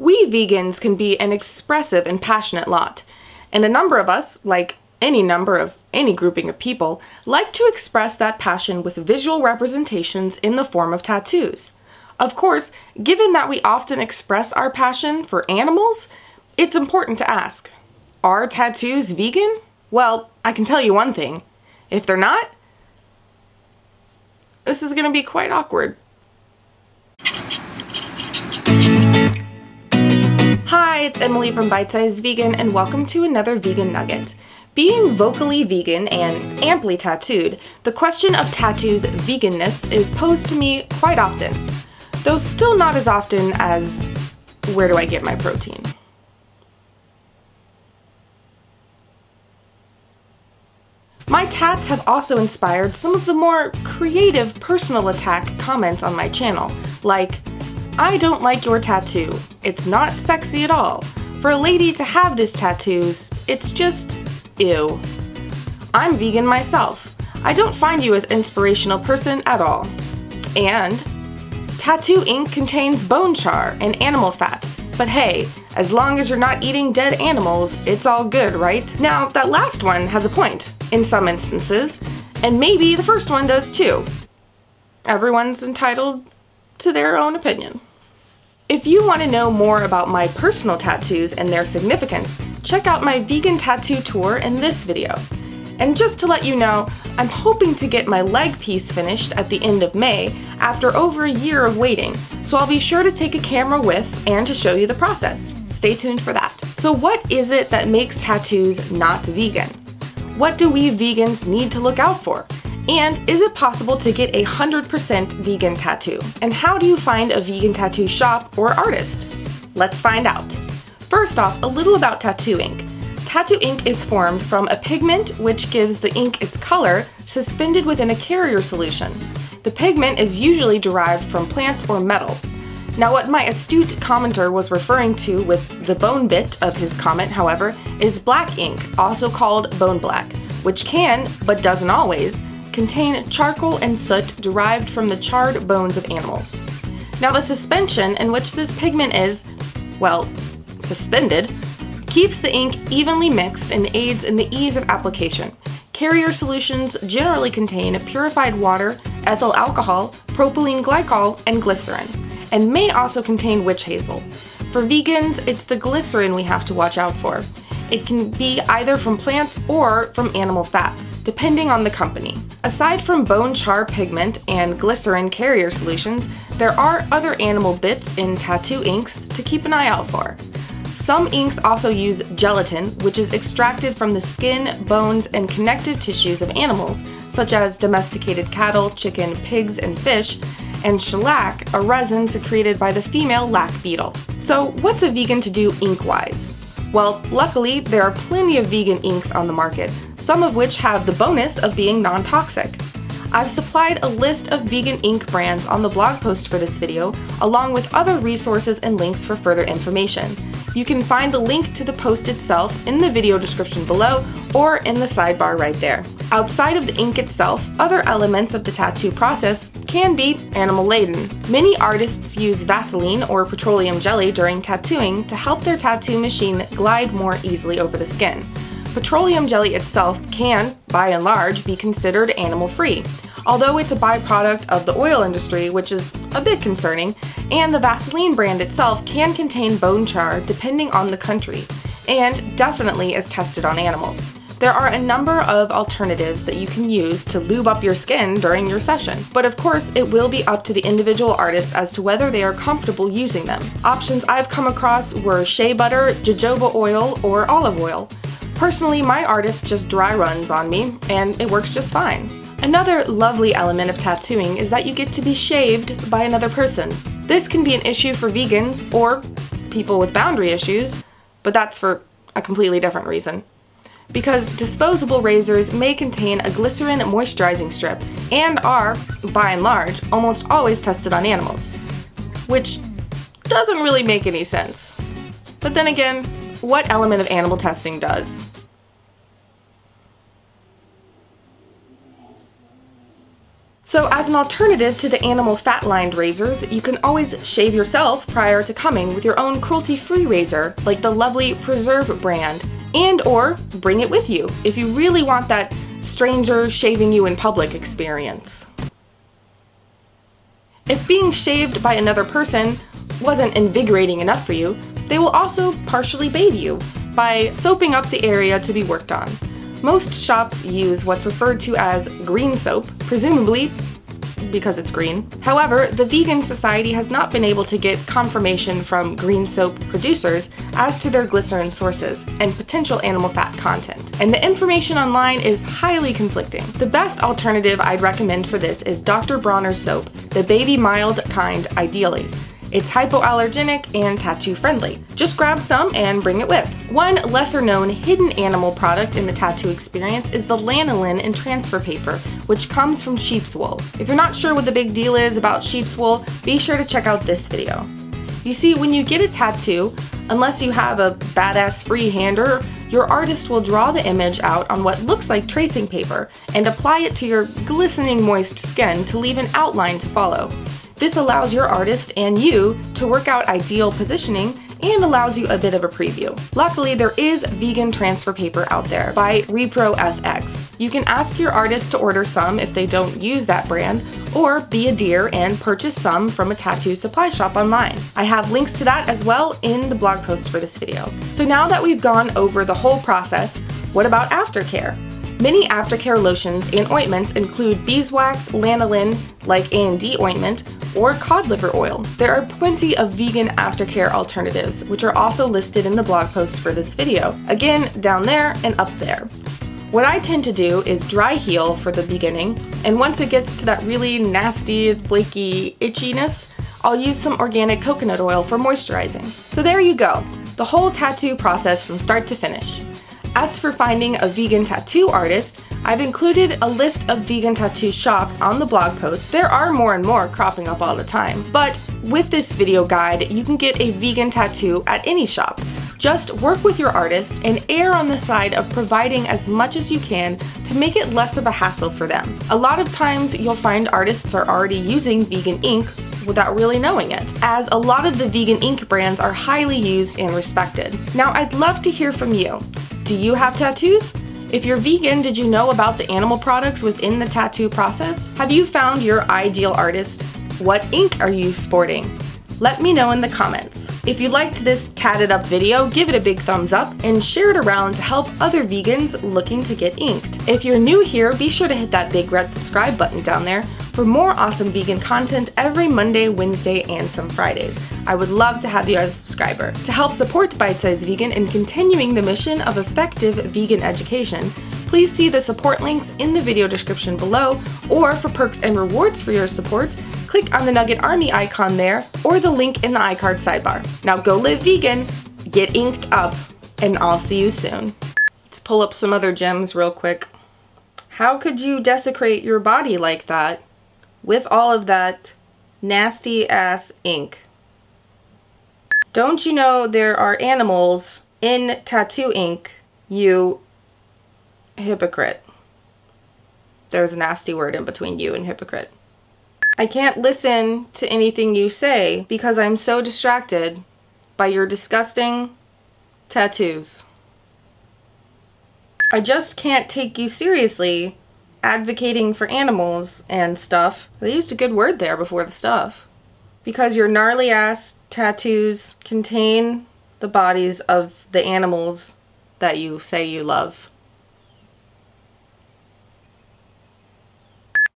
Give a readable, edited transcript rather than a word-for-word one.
We vegans can be an expressive and passionate lot, and a number of us, like any number of any grouping of people, like to express that passion with visual representations in the form of tattoos. Of course, given that we often express our passion for animals, it's important to ask, are tattoos vegan? Well, I can tell you one thing. If they're not, this is going to be quite awkward. Hi, it's Emily from Bite Size Vegan, and welcome to another Vegan Nugget. Being vocally vegan and amply tattooed, the question of tattoos' veganness is posed to me quite often, though still not as often as where do I get my protein? My tats have also inspired some of the more creative personal attack comments on my channel, like, I don't like your tattoo. It's not sexy at all. For a lady to have this tattoos, it's just ew. I'm vegan myself. I don't find you as inspirational person at all. And tattoo ink contains bone char and animal fat. But hey, as long as you're not eating dead animals, it's all good, right? Now, that last one has a point, in some instances, and maybe the first one does too. Everyone's entitled to their own opinion. If you want to know more about my personal tattoos and their significance, check out my vegan tattoo tour in this video. And just to let you know, I'm hoping to get my leg piece finished at the end of May after over a year of waiting, so I'll be sure to take a camera with and to show you the process. Stay tuned for that. So what is it that makes tattoos not vegan? What do we vegans need to look out for? And is it possible to get a 100% vegan tattoo? And how do you find a vegan tattoo shop or artist? Let's find out. First off, a little about tattoo ink. Tattoo ink is formed from a pigment which gives the ink its color suspended within a carrier solution. The pigment is usually derived from plants or metal. Now, what my astute commenter was referring to with the bone bit of his comment, however, is black ink, also called bone black, which can, but doesn't always, contain charcoal and soot derived from the charred bones of animals. Now, the suspension in which this pigment is, well, suspended, keeps the ink evenly mixed and aids in the ease of application. Carrier solutions generally contain purified water, ethyl alcohol, propylene glycol, and glycerin, and may also contain witch hazel. For vegans, it's the glycerin we have to watch out for. It can be either from plants or from animal fats, depending on the company. Aside from bone char pigment and glycerin carrier solutions, there are other animal bits in tattoo inks to keep an eye out for. Some inks also use gelatin, which is extracted from the skin, bones, and connective tissues of animals, such as domesticated cattle, chicken, pigs, and fish, and shellac, a resin secreted by the female lac beetle. So what's a vegan to do ink-wise? Well, luckily, there are plenty of vegan inks on the market, some of which have the bonus of being non-toxic. I've supplied a list of vegan ink brands on the blog post for this video, along with other resources and links for further information. You can find the link to the post itself in the video description below or in the sidebar right there. Outside of the ink itself, other elements of the tattoo process can be animal-laden. Many artists use Vaseline or petroleum jelly during tattooing to help their tattoo machine glide more easily over the skin. Petroleum jelly itself can, by and large, be considered animal-free, although it's a byproduct of the oil industry, which is a bit concerning, and the Vaseline brand itself can contain bone char depending on the country, and definitely is tested on animals. There are a number of alternatives that you can use to lube up your skin during your session, but of course it will be up to the individual artist as to whether they are comfortable using them. Options I've come across were shea butter, jojoba oil, or olive oil. Personally, my artist just dry runs on me, and it works just fine. Another lovely element of tattooing is that you get to be shaved by another person. This can be an issue for vegans or people with boundary issues, but that's for a completely different reason. Because disposable razors may contain a glycerin moisturizing strip and are, by and large, almost always tested on animals, which doesn't really make any sense. But then again, what element of animal testing does? So as an alternative to the animal fat-lined razors, you can always shave yourself prior to coming with your own cruelty-free razor, like the lovely Preserve brand, and or bring it with you if you really want that stranger shaving you in public experience. If being shaved by another person wasn't invigorating enough for you, they will also partially bathe you by soaping up the area to be worked on. Most shops use what's referred to as green soap, presumably because it's green. However, the Vegan Society has not been able to get confirmation from green soap producers as to their glycerin sources and potential animal fat content, and the information online is highly conflicting. The best alternative I'd recommend for this is Dr. Bronner's soap, the baby mild kind ideally. It's hypoallergenic and tattoo friendly. Just grab some and bring it with. One lesser known hidden animal product in the tattoo experience is the lanolin and transfer paper, which comes from sheep's wool. If you're not sure what the big deal is about sheep's wool, be sure to check out this video. You see, when you get a tattoo, unless you have a badass freehander, your artist will draw the image out on what looks like tracing paper and apply it to your glistening moist skin to leave an outline to follow. This allows your artist and you to work out ideal positioning and allows you a bit of a preview. Luckily, there is vegan transfer paper out there by Repro FX. You can ask your artist to order some if they don't use that brand, or be a dear and purchase some from a tattoo supply shop online. I have links to that as well in the blog post for this video. So now that we've gone over the whole process, what about aftercare? Many aftercare lotions and ointments include beeswax, lanolin, like A&D ointment, or cod liver oil. There are plenty of vegan aftercare alternatives, which are also listed in the blog post for this video. Again, down there and up there. What I tend to do is dry heal for the beginning, and once it gets to that really nasty, flaky itchiness, I'll use some organic coconut oil for moisturizing. So there you go, the whole tattoo process from start to finish. As for finding a vegan tattoo artist, I've included a list of vegan tattoo shops on the blog post. There are more and more cropping up all the time, but with this video guide, you can get a vegan tattoo at any shop. Just work with your artist and err on the side of providing as much as you can to make it less of a hassle for them. A lot of times you'll find artists are already using vegan ink without really knowing it, as a lot of the vegan ink brands are highly used and respected. Now, I'd love to hear from you. Do you have tattoos? If you're vegan, did you know about the animal products within the tattoo process? Have you found your ideal artist? What ink are you sporting? Let me know in the comments. If you liked this tatted up video, give it a big thumbs up and share it around to help other vegans looking to get inked. If you're new here, be sure to hit that big red subscribe button down there for more awesome vegan content every Monday, Wednesday, and some Fridays. I would love to have you as a subscriber. To help support Bite Size Vegan in continuing the mission of effective vegan education, please see the support links in the video description below, or for perks and rewards for your support, click on the Nugget Army icon there, or the link in the iCard sidebar. Now go live vegan, get inked up, and I'll see you soon. Let's pull up some other gems real quick. How could you desecrate your body like that with all of that nasty ass ink? Don't you know there are animals in tattoo ink, you hypocrite? There's a nasty word in between you and hypocrite. I can't listen to anything you say because I'm so distracted by your disgusting tattoos. I just can't take you seriously advocating for animals and stuff. They used a good word there before the stuff. Because your gnarly ass tattoos contain the bodies of the animals that you say you love.